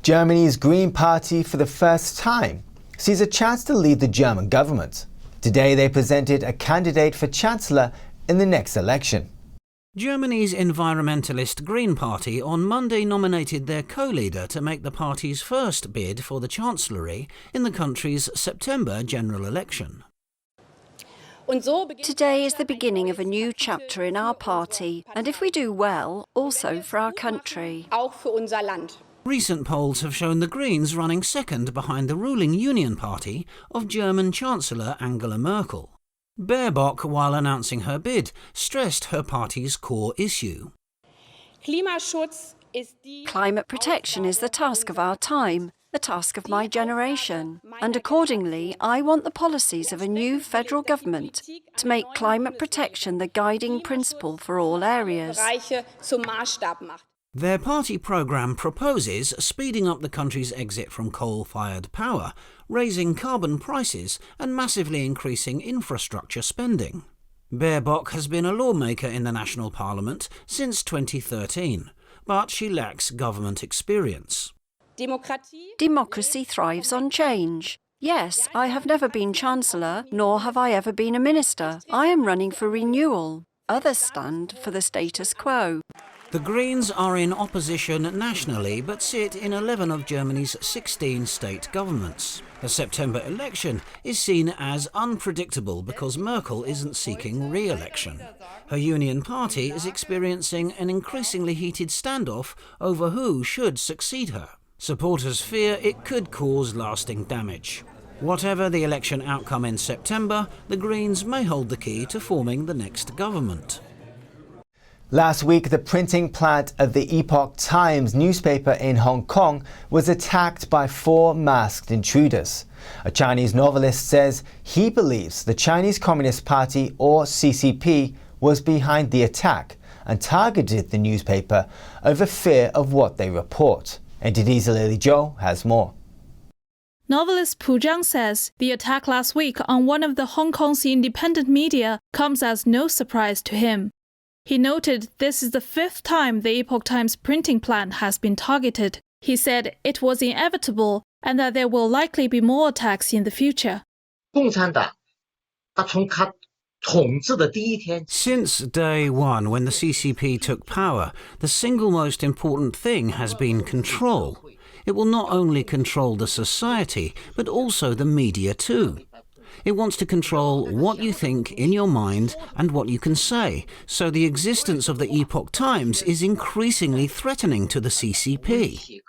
Germany's Green Party, for the first time, sees a chance to lead the German government. Today they presented a candidate for Chancellor in the next election. Germany's environmentalist Green Party on Monday nominated their co-leader to make the party's first bid for the Chancellery in the country's September general election. Today is the beginning of a new chapter in our party, and if we do well, also for our country. Recent polls have shown the Greens running second behind the ruling Union Party of German Chancellor Angela Merkel. Baerbock, while announcing her bid, stressed her party's core issue. Climate protection is the task of our time, the task of my generation, and accordingly I want the policies of a new federal government to make climate protection the guiding principle for all areas. Their party programme proposes speeding up the country's exit from coal-fired power, raising carbon prices and massively increasing infrastructure spending. Baerbock has been a lawmaker in the national parliament since 2013, but she lacks government experience. Democracy thrives on change. Yes, I have never been Chancellor, nor have I ever been a minister. I am running for renewal. Others stand for the status quo. The Greens are in opposition nationally but sit in 11 of Germany's 16 state governments. The September election is seen as unpredictable because Merkel isn't seeking re-election. Her Union Party is experiencing an increasingly heated standoff over who should succeed her. Supporters fear it could cause lasting damage. Whatever the election outcome in September, the Greens may hold the key to forming the next government. Last week, the printing plant of the Epoch Times newspaper in Hong Kong was attacked by 4 masked intruders. A Chinese novelist says he believes the Chinese Communist Party, or CCP, was behind the attack and targeted the newspaper over fear of what they report. NTD's Lily Zhou has more. Novelist Pu Zhang says the attack last week on one of the Hong Kong's independent media comes as no surprise to him. He noted this is the 5th time the Epoch Times printing plant has been targeted. He said it was inevitable and that there will likely be more attacks in the future. Since day one, when the CCP took power, the single most important thing has been control. It will not only control the society, but also the media too. It wants to control what you think in your mind and what you can say, so the existence of the Epoch Times is increasingly threatening to the CCP.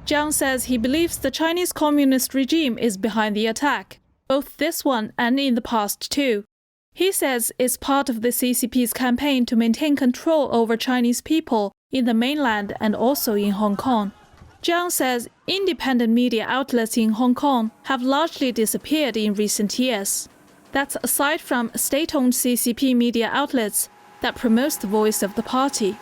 Zhang says he believes the Chinese communist regime is behind the attack, both this one and in the past too. He says it's part of the CCP's campaign to maintain control over Chinese people in the mainland and also in Hong Kong. Zhang says independent media outlets in Hong Kong have largely disappeared in recent years. That's aside from state-owned CCP media outlets that promotes the voice of the party.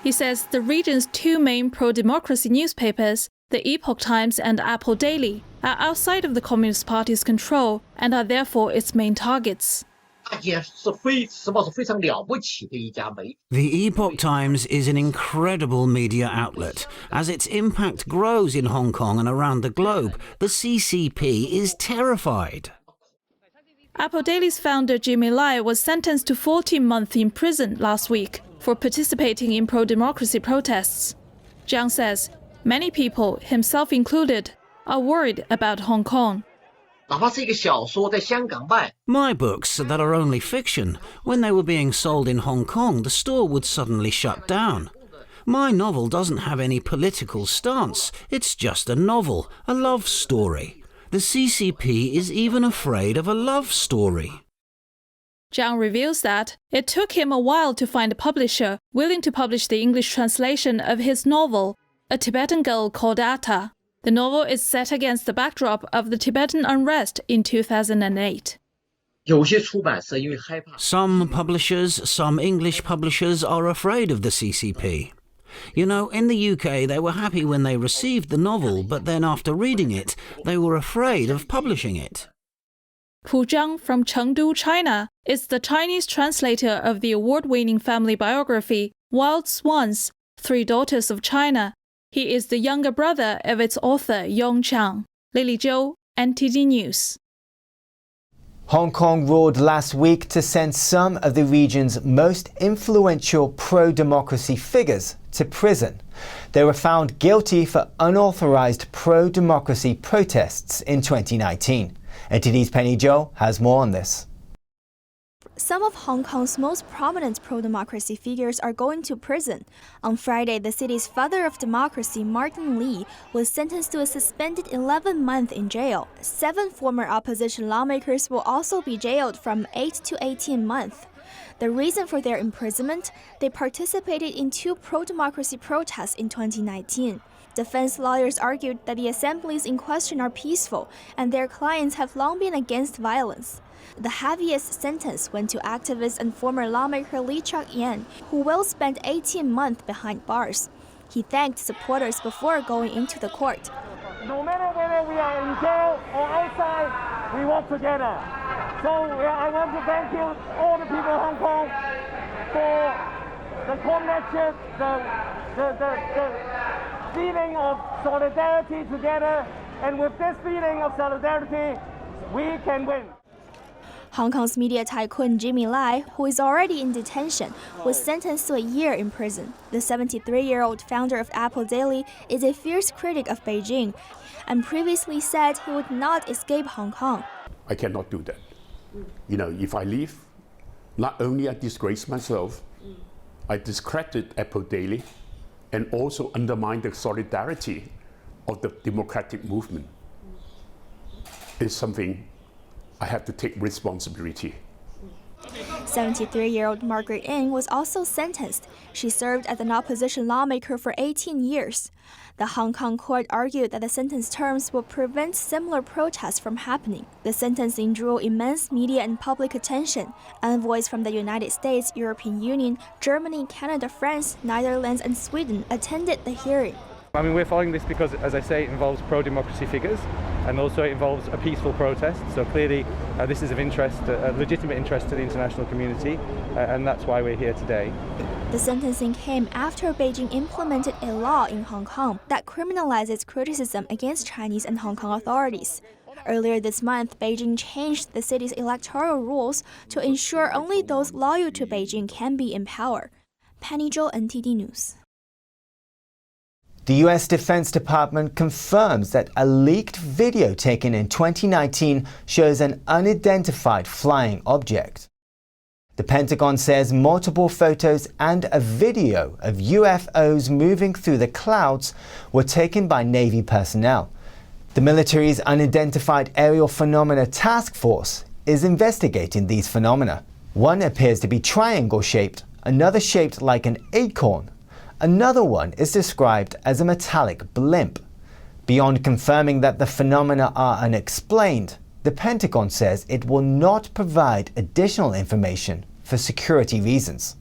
He says the region's 2 main pro-democracy newspapers, the Epoch Times and Apple Daily, are outside of the Communist Party's control and are therefore its main targets. The Epoch Times is an incredible media outlet. As its impact grows in Hong Kong and around the globe, the CCP is terrified. Apple Daily's founder Jimmy Lai was sentenced to 14 months in prison last week for participating in pro-democracy protests. Zhang says many people, himself included, are worried about Hong Kong. My books that are only fiction, when they were being sold in Hong Kong, the store would suddenly shut down. My novel doesn't have any political stance. It's just a novel, a love story. The CCP is even afraid of a love story. Zhang reveals that it took him a while to find a publisher willing to publish the English translation of his novel, A Tibetan Girl Called Atta. The novel is set against the backdrop of the Tibetan unrest in 2008. Some publishers, some English publishers, are afraid of the CCP. You know, in the UK they were happy when they received the novel, but then after reading it, they were afraid of publishing it. Pu Zhang from Chengdu, China, is the Chinese translator of the award-winning family biography Wild Swans, Three Daughters of China. He is the younger brother of its author, Yong Chang. Lily Zhou, NTD News. Hong Kong ruled last week to send some of the region's most influential pro-democracy figures to prison. They were found guilty for unauthorized pro-democracy protests in 2019. NTD's Penny Zhou has more on this. Some of Hong Kong's most prominent pro-democracy figures are going to prison. On Friday, the city's father of democracy, Martin Lee, was sentenced to a suspended 11 months in jail. 7 former opposition lawmakers will also be jailed from 8 to 18 months. The reason for their imprisonment? They participated in 2 pro-democracy protests in 2019. Defense lawyers argued that the assemblies in question are peaceful, and their clients have long been against violence. The heaviest sentence went to activist and former lawmaker Lee Chak-yan, who will spend 18 months behind bars. He thanked supporters before going into the court. No matter whether we are in jail or outside, we work together. So I want to thank you, all the people of Hong Kong, for the comradeship, the feeling of solidarity together. And with this feeling of solidarity, we can win. Hong Kong's media tycoon Jimmy Lai, who is already in detention, was sentenced to a year in prison. The 73-year-old founder of Apple Daily is a fierce critic of Beijing and previously said he would not escape Hong Kong. I cannot do that. If I leave, not only I disgrace myself, I discredit Apple Daily and also undermine the solidarity of the democratic movement. It's something I have to take responsibility. 73-year-old Margaret Ng was also sentenced. She served as an opposition lawmaker for 18 years. The Hong Kong court argued that the sentence terms will prevent similar protests from happening. The sentencing drew immense media and public attention. Envoys from the United States, European Union, Germany, Canada, France, Netherlands, and Sweden attended the hearing. We're following this because, as I say, it involves pro-democracy figures and also it involves a peaceful protest. So clearly this is of interest, a legitimate interest to the international community, and that's why we're here today. The sentencing came after Beijing implemented a law in Hong Kong that criminalizes criticism against Chinese and Hong Kong authorities. Earlier this month, Beijing changed the city's electoral rules to ensure only those loyal to Beijing can be in power. Penny Zhou, NTD News. The U.S. Defense Department confirms that a leaked video taken in 2019 shows an unidentified flying object. The Pentagon says multiple photos and a video of UFOs moving through the clouds were taken by Navy personnel. The military's Unidentified Aerial Phenomena Task Force is investigating these phenomena. One appears to be triangle-shaped, another shaped like an acorn. Another one is described as a metallic blimp. Beyond confirming that the phenomena are unexplained, the Pentagon says it will not provide additional information for security reasons.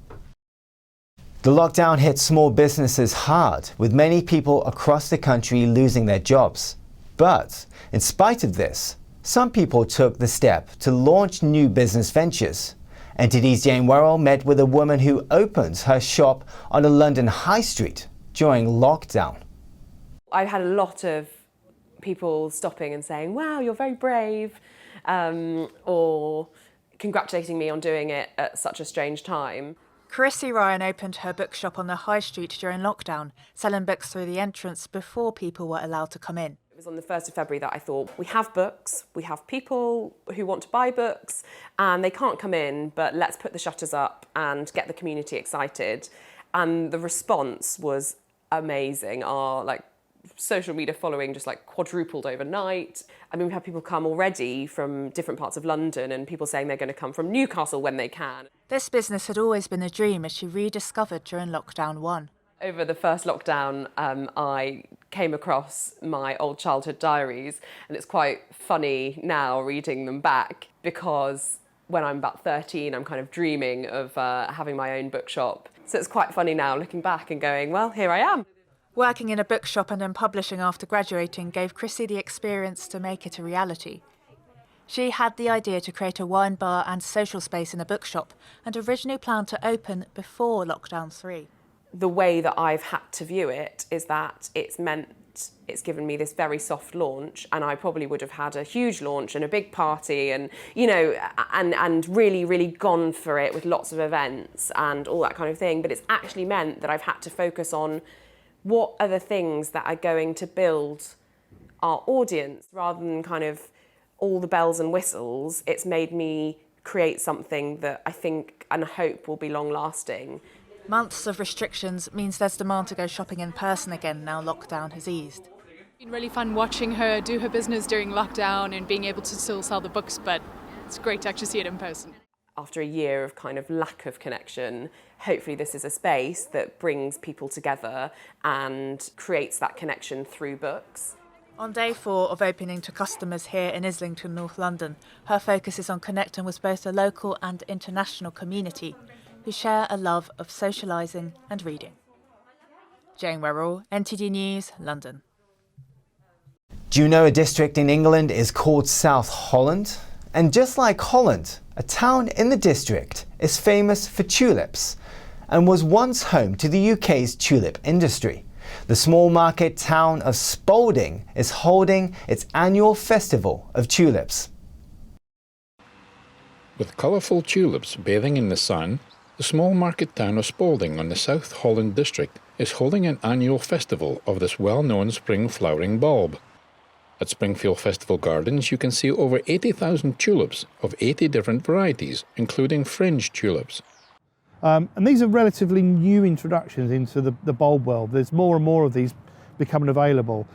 The lockdown hit small businesses hard, with many people across the country losing their jobs. But in spite of this, some people took the step to launch new business ventures. NTD's Jane Worrell met with a woman who opens her shop on a London high street during lockdown. I've had a lot of people stopping and saying, wow, you're very brave, or congratulating me on doing it at such a strange time. Chrissy Ryan opened her bookshop on the high street during lockdown, selling books through the entrance before people were allowed to come in. It was on the 1st of February that I thought, we have books, we have people who want to buy books, and they can't come in, but let's put the shutters up and get the community excited. And the response was amazing. Our social media following just quadrupled overnight. We've had people come already from different parts of London and people saying they're going to come from Newcastle when they can. This business had always been a dream, as she rediscovered during lockdown 1. Over the first lockdown, I came across my old childhood diaries, and it's quite funny now reading them back, because when I'm about 13, I'm kind of dreaming of having my own bookshop. So it's quite funny now looking back and going, well, here I am. Working in a bookshop and in publishing after graduating gave Chrissy the experience to make it a reality. She had the idea to create a wine bar and social space in a bookshop, and originally planned to open before lockdown 3. the way that I've had to view it is that it's given me this very soft launch, and I probably would have had a huge launch and a big party and, you know, and really, really gone for it with lots of events and all that kind of thing. But it's actually meant that I've had to focus on what are the things that are going to build our audience rather than kind of all the bells and whistles. It's made me create something that I think and hope will be long lasting. Months of restrictions means there's demand to go shopping in person again now lockdown has eased. It's been really fun watching her do her business during lockdown and being able to still sell the books, but it's great to actually see it in person. After a year of kind of lack of connection, hopefully this is a space that brings people together and creates that connection through books. On day 4 of opening to customers here in Islington, North London, her focus is on connecting with both the local and international community, who share a love of socialising and reading. Jane Werrell, NTD News, London. Do you know a district in England is called South Holland? And just like Holland, a town in the district is famous for tulips and was once home to the UK's tulip industry. The small market town of Spalding is holding its annual festival of tulips. With colourful tulips bathing in the sun, the small market town of Spalding on the South Holland district is holding an annual festival of this well-known spring flowering bulb. At Springfield Festival Gardens you can see over 80,000 tulips of 80 different varieties, including fringe tulips. And these are relatively new introductions into the bulb world. There's more and more of these becoming available.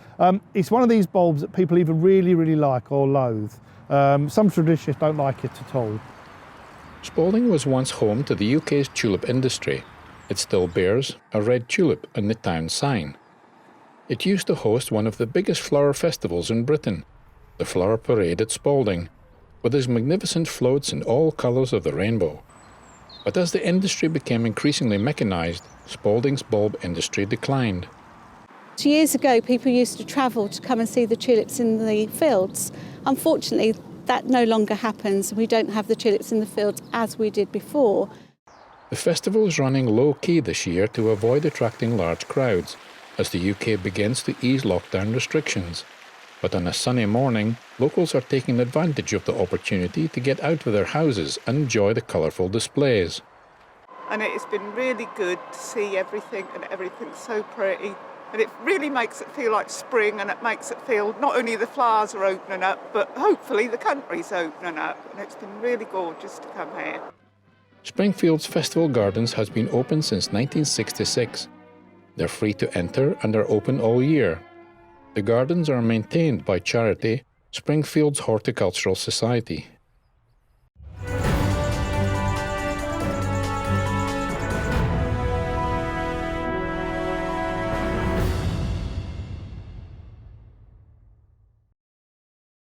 It's one of these bulbs that people either really, really like or loathe. Some traditionalists don't like it at all. Spalding was once home to the UK's tulip industry. It still bears a red tulip in the town sign. It used to host one of the biggest flower festivals in Britain, the Flower Parade at Spalding, with its magnificent floats in all colours of the rainbow. But as the industry became increasingly mechanised, Spalding's bulb industry declined. Years ago, people used to travel to come and see the tulips in the fields. Unfortunately, that no longer happens. We don't have the tulips in the fields as we did before. The festival is running low-key this year to avoid attracting large crowds, as the UK begins to ease lockdown restrictions. But on a sunny morning, locals are taking advantage of the opportunity to get out of their houses and enjoy the colourful displays. And it's been really good to see everything, and everything's so pretty. And it really makes it feel like spring, and it makes it feel not only the flowers are opening up, but hopefully the country's opening up. And it's been really gorgeous to come here. Springfield's Festival Gardens has been open since 1966. They're free to enter and are open all year. The gardens are maintained by charity Springfield's Horticultural Society.